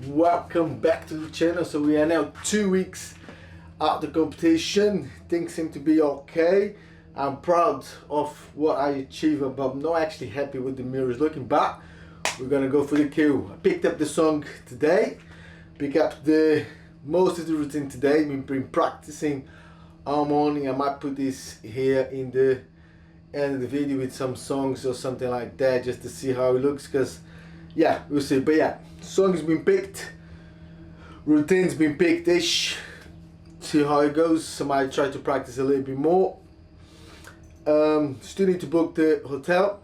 welcome back to the channel. So we are now 2 weeks out the competition. Things seem to be okay. I'm proud of what I achieved, but I'm not actually happy with the mirrors looking, but we're gonna go for the kill. I picked up the song today, pick up the most of the routine today. We've been practicing all morning. I might put this here in the end of the video with some songs or something like that, just to see how it looks, because yeah, we'll see. But yeah, song's been picked, routine's been picked-ish. See how it goes. I might try to practice a little bit more. Still need to book the hotel.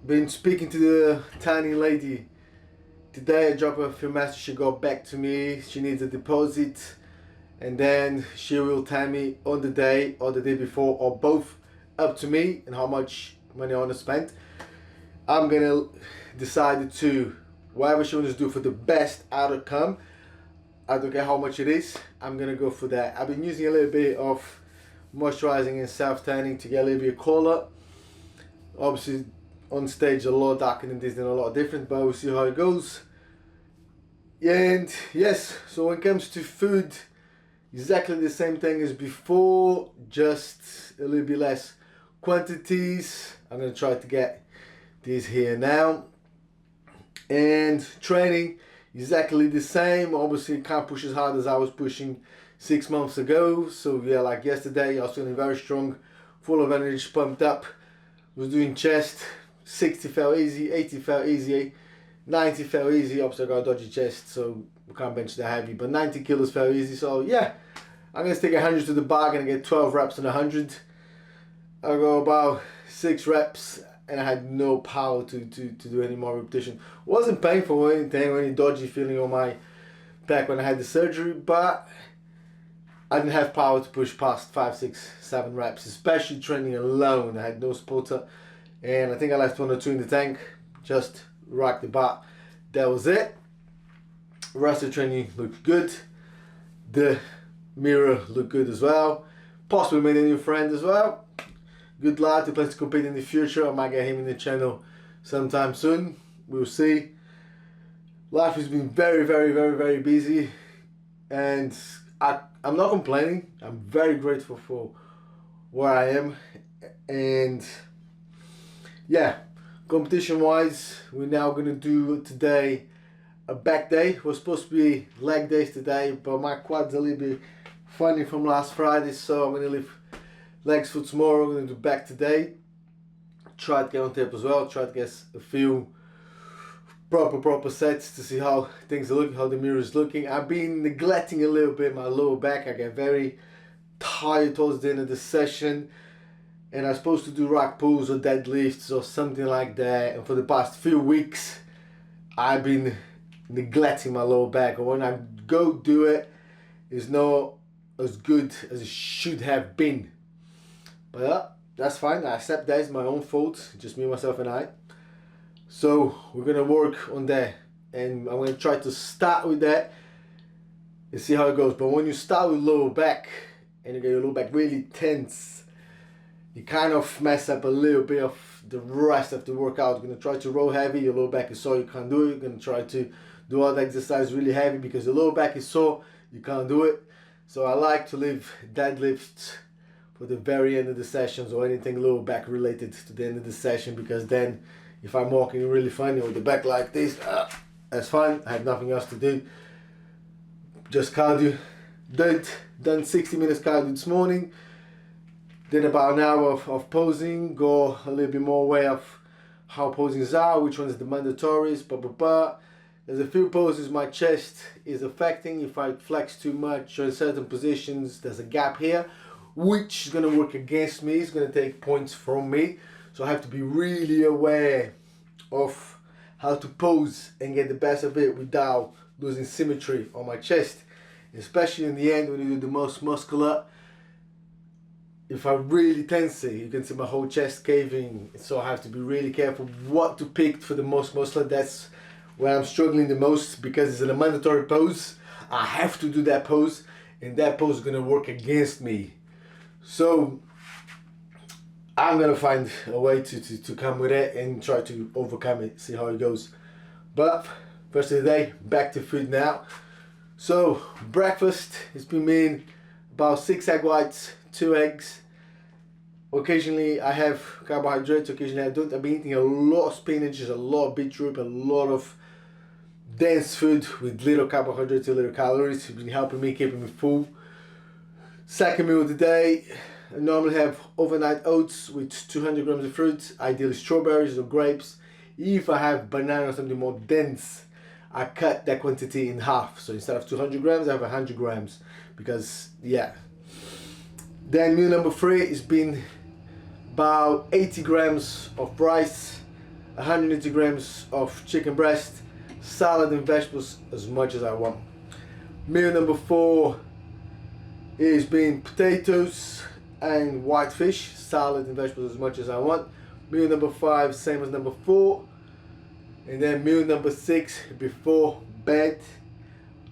Been speaking to the tiny lady today. I dropped her a few messages. She got back to me. She needs a deposit, and then she will tell me on the day or the day before, or both, up to me, and how much money I want to spend. I'm gonna decide to whatever she wants to do for the best outcome. I don't care how much it is, I'm gonna go for that. I've been using a little bit of moisturizing and self-tanning to get a little bit of color. Obviously on stage a lot darker than this, and a lot different, but we'll see how it goes. And yes, so when it comes to food, exactly the same thing as before, just a little bit less quantities. I'm gonna try to get this here now. And training, exactly the same. Obviously can't push as hard as I was pushing 6 months ago. So yeah, like yesterday I was feeling very strong, full of energy, pumped up. Was doing chest, 60 felt easy, 80 felt easy, 90 felt easy. Obviously I got a dodgy chest, so we can't bench that heavy, but 90 kilos felt easy. So yeah, I'm gonna stick 100 to the bar and get 12 reps on 100. I go about 6 reps and I had no power to do any more repetition. Wasn't painful or anything, or any dodgy feeling on my back when I had the surgery, but I didn't have power to push past 5, 6, 7 reps, especially training alone. I had no supporter, and I think I left 1 or 2 in the tank, just racked the bar. That was it. The rest of the training looked good. The mirror looked good as well. Possibly made a new friend as well. Good lad who plans to compete in the future. I might get him in the channel sometime soon. We'll see. Life has been very busy, and I'm not complaining. I'm very grateful for where I am. And yeah, competition wise, we're now gonna do today a back day. It was supposed to be leg days today, but my quad's a little bit funny from last Friday, so I'm gonna leave legs for tomorrow. I'm going to do back today. Try to get on tape as well. Try to get a few proper sets to see how things are looking, how the mirror is looking. I've been neglecting a little bit my lower back. I get very tired towards the end of the session, and I'm supposed to do rack pulls or deadlifts or something like that. And for the past few weeks, I've been neglecting my lower back. And when I go do it, it's not as good as it should have been. But yeah, that's fine. I accept that. It's my own fault. Just me, myself, and I. So we're gonna work on that, and I'm gonna try to start with that and see how it goes. But when you start with lower back and you get your lower back really tense, you kind of mess up a little bit of the rest of the workout. You're gonna try to row heavy. Your lower back is sore. You can't do it. You're gonna try to do all the exercise really heavy because your lower back is sore. You can't do it. So I like to leave deadlifts for the very end of the sessions, or anything lower back related to the end of the session, because then if I'm walking really funny with the back like this, that's fine. I have nothing else to do. Just cardio. Done 60 minutes cardio this morning. Then about an hour of posing. Go a little bit more way of how posings are, which ones are the mandatories, There's a few poses my chest is affecting. If I flex too much or in certain positions, there's a gap here, which is going to work against me. It's going to take points from me. So I have to be really aware of how to pose and get the best of it without losing symmetry on my chest. Especially in the end when you do the most muscular. If I really tense it, you can see my whole chest caving. So I have to be really careful what to pick for the most muscular. That's where I'm struggling the most, because it's in a mandatory pose. I have to do that pose, and that pose is going to work against me. So I'm gonna find a way to come with it and try to overcome it, see how it goes. But First of the day, back to food now. So breakfast has been mean about 6 egg whites, 2 eggs. Occasionally I have carbohydrates, occasionally I don't. I've been eating a lot of spinach, a lot of beetroot, a lot of dense food with little carbohydrates and little calories. It's been helping me, keeping me full. Second meal of the day, I normally have overnight oats with 200 grams of fruit, ideally strawberries or grapes. If I have banana or something more dense, I cut that quantity in half. So instead of 200 grams, I have 100 grams because, yeah. Then meal number 3 has been about 80 grams of rice, 180 grams of chicken breast, salad and vegetables as much as I want. Meal number 4 is been potatoes and white fish, salad and vegetables as much as I want. Meal number 5, same as number 4. And then meal number 6, before bed,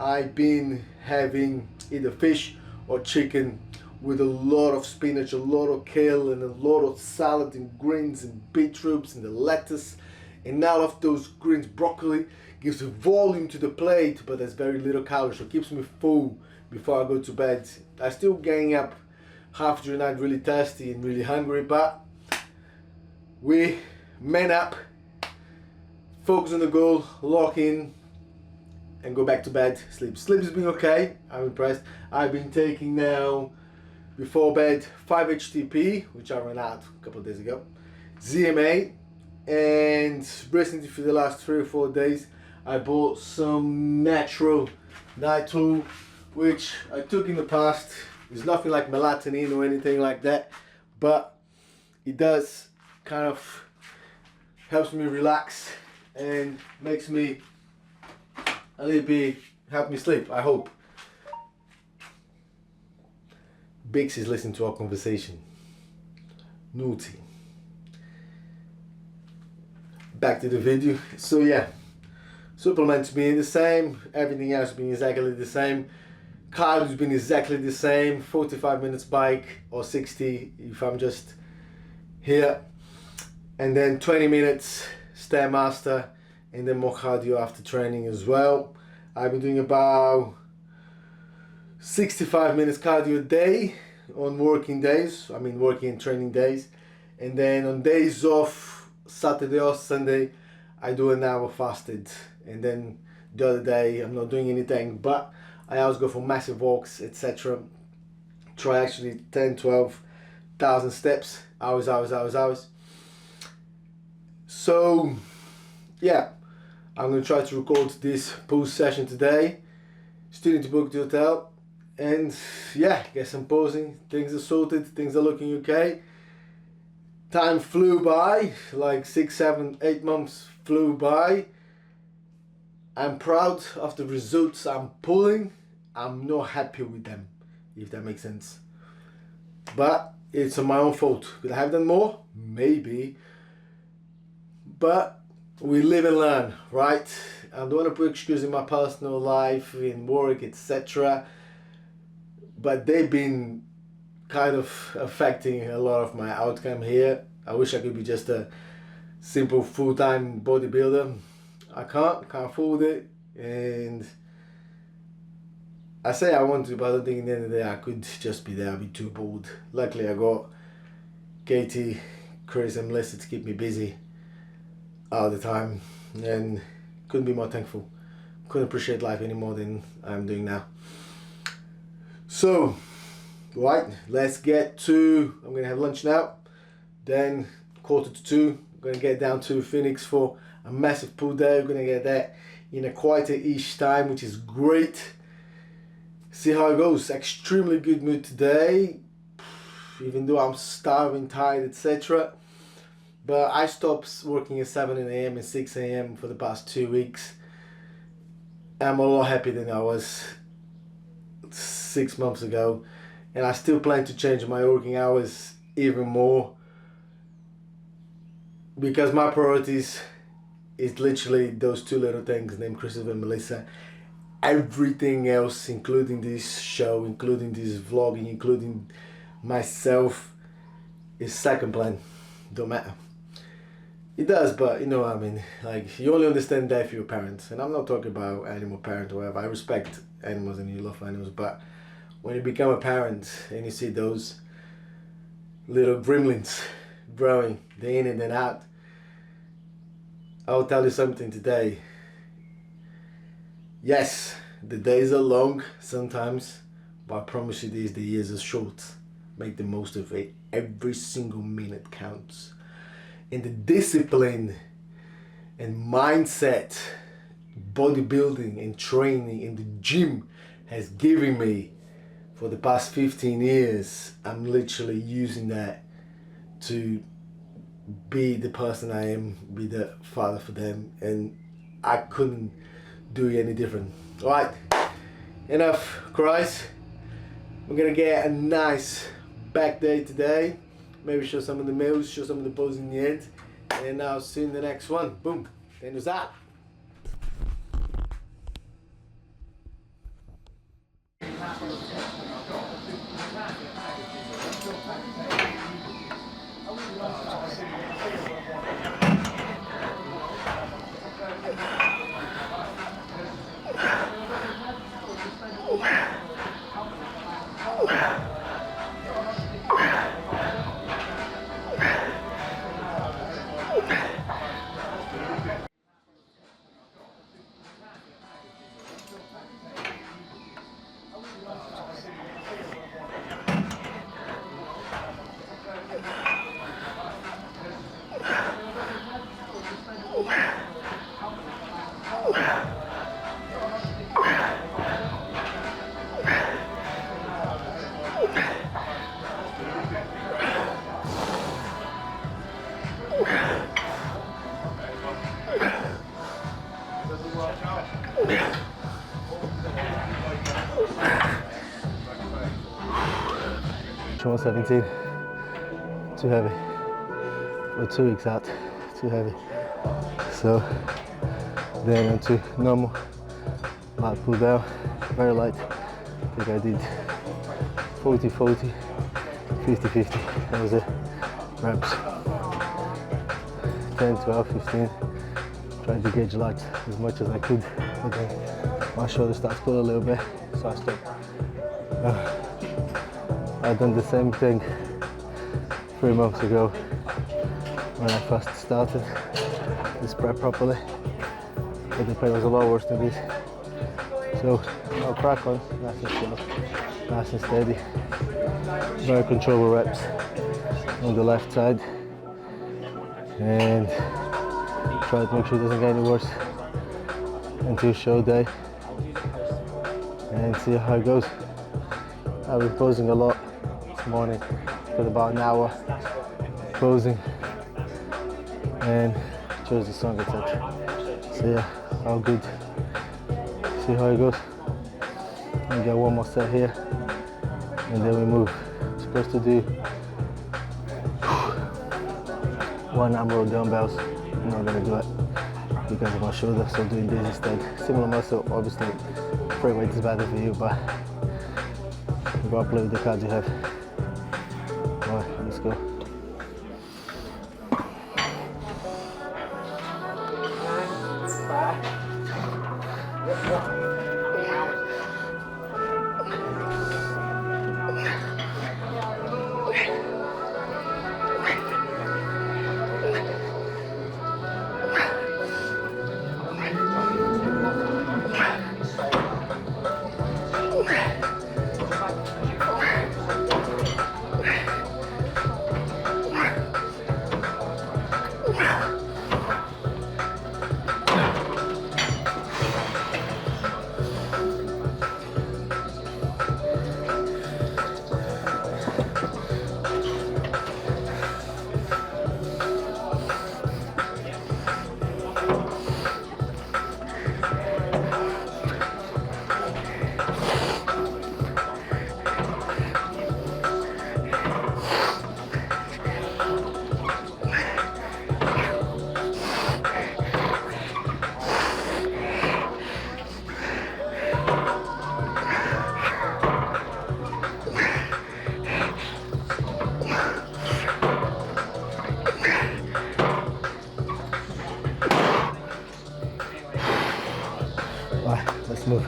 I've been having either fish or chicken with a lot of spinach, a lot of kale, and a lot of salad and greens and beetroots and the lettuce. And out of those greens, broccoli gives a volume to the plate, but there's very little calories, so it keeps me full before I go to bed. I still getting up half through the night really thirsty and really hungry, but we man up, focus on the goal, lock in, and go back to bed, sleep. Sleep has been okay, I'm impressed. I've been taking now, before bed, 5-HTP, which I ran out a couple of days ago, ZMA, and recently for the last 3 or 4 days, I bought some natural nitro, which I took in the past. It's nothing like melatonin or anything like that, but it does kind of helps me relax and makes me a little bit, help me sleep, I hope. Bix is listening to our conversation. Naughty. Back to the video. So yeah, supplements being the same, everything else being exactly the same. Carbs being exactly the same, 45 minutes bike or 60 if I'm just here. And then 20 minutes Stairmaster and then more cardio after training as well. I've been doing about 65 minutes cardio a day on working days, I mean working and training days. And then on days off, Saturday or Sunday, I do an hour fasted. And then the other day I'm not doing anything, but I always go for massive walks, etc. Try actually 10-12,000 steps, hours. So yeah, I'm going to try to record this post session today. Still need to book the hotel. And yeah, guess I'm posing. Things are sorted, things are looking okay. Time flew by, like 6, 7, 8 months flew by. I'm proud of the results I'm pulling. I'm not happy with them, if that makes sense. But it's my own fault. Could I have done more? Maybe. But we live and learn, right? I don't want to put excuses in my personal life, in work, etc. But they've been kind of affecting a lot of my outcome here. I wish I could be just a simple full-time bodybuilder. I can't afford it, and I say I want to, but I don't think in the end of the day I could just be there. I'd be too bored. Luckily I got Katie, Chris and Melissa to keep me busy all the time, and couldn't be more thankful. Couldn't appreciate life any more than I'm doing now. So, right, let's get to, I'm gonna have lunch now, then 1:45, I'm gonna get down to Phoenix for a massive pool day. We're gonna get that in a quieter-ish time, which is great. See how it goes. Extremely good mood today, even though I'm starving, tired, etc. But I stopped working at 7 a.m. and 6 a.m. for the past 2 weeks. I'm a lot happier than I was 6 months ago, and I still plan to change my working hours even more, because my priorities is literally those 2 little things named Christopher and Melissa. Everything else, including this show, including this vlogging, including myself, is second plan. Don't matter. It does, but you know what I mean. Like, you only understand that if you're a parent, and I'm not talking about animal parent or whatever. I respect animals and you love animals, but when you become a parent and you see those little gremlins growing day in and then out, I'll tell you something today. Yes, the days are long sometimes, but I promise you this, the years are short. Make the most of it. Every single minute counts. And the discipline and mindset, bodybuilding and training in the gym has given me for the past 15 years, I'm literally using that to be the person I am, be the father for them, and I couldn't do it any different. Alright, enough cries. We're gonna get a nice back day today. Maybe show some of the meals, show some of the poses in the end, and I'll see you in the next one. Boom, Daniel's out. Show 17, too heavy. For 2 weeks out, too heavy. So then onto normal, light pull down, very light. I think I did 40, 40, 50, 50. That was it. Reps. 10, 12, 15. Trying to gauge light as much as I could. But then my shoulder starts to pull a little bit, so I stopped. I've done the same thing 3 months ago when I first started this prep properly, but the pain was a lot worse than this. So I'll crack on, nice and slow, nice and steady, very controllable reps on the left side, and try to make sure it doesn't get any worse until show day, and see how it goes. I've been posing a lot this morning for about an hour, posing, and chose the song, etc. So yeah, all good. See how it goes. We get one more set here, and then we move. Supposed to do 1 arm row dumbbells. I'm not gonna do it because of my shoulder, so I'm doing this instead. Similar muscle, obviously. Free weight is better for you, but you gotta play with the cards you have. Alright, let's go. Let's move.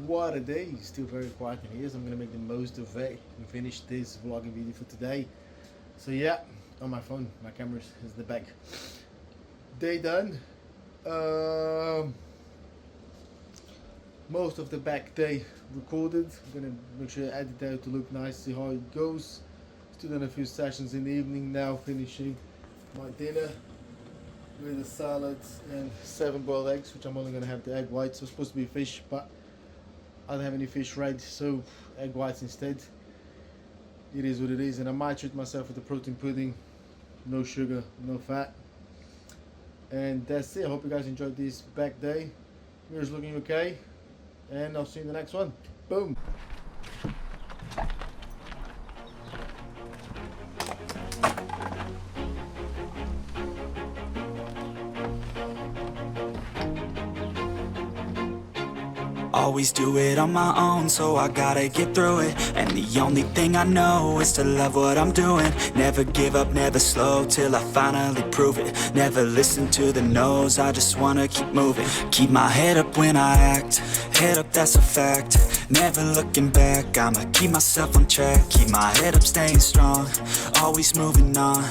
What a day. Still very quiet in here, so I'm gonna make the most of it and finish this vlogging video for today. So yeah, on my phone, my camera is the back. Day done. Most of the back day recorded. I'm gonna make sure I edit out to look nice, see how it goes. Still done a few sessions in the evening now, finishing my dinner with a salad and 7 boiled eggs, which I'm only gonna have the egg whites. So it's supposed to be fish, but I don't have any fish ready, so egg whites instead. It is what it is, and I might treat myself with a protein pudding. No sugar, no fat. And that's it. I hope you guys enjoyed this back day. Mirror's looking okay, and I'll see you in the next one. Boom. Always do it on my own, so I gotta get through it. And the only thing I know is to love what I'm doing. Never give up, never slow, till I finally prove it. Never listen to the no's, I just wanna keep moving. Keep my head up when I act, head up, that's a fact. Never looking back, I'ma keep myself on track. Keep my head up, staying strong, always moving on.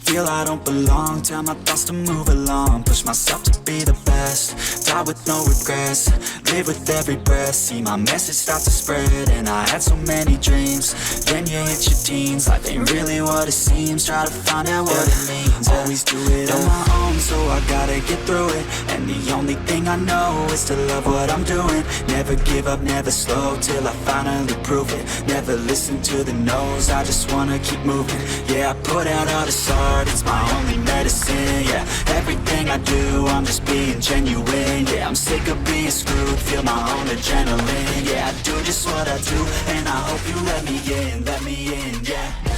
Feel I don't belong, tell my thoughts to move along. Push myself to be the best, die with no regrets. Live with every breath, see my message start to spread. And I had so many dreams, then you hit your teens. Life ain't really what it seems, try to find out what it means. Always do it on my own, so I gotta get through it. And the only thing I know is to love what I'm doing. Never give up, never slow, till I finally prove it. Never listen to the no's, I just wanna keep moving. Yeah, I put out all this art, it's my only medicine. Yeah, everything I do, I'm just being genuine. Yeah, I'm sick of being screwed, feel my own adrenaline. Yeah, I do just what I do, and I hope you let me in, yeah.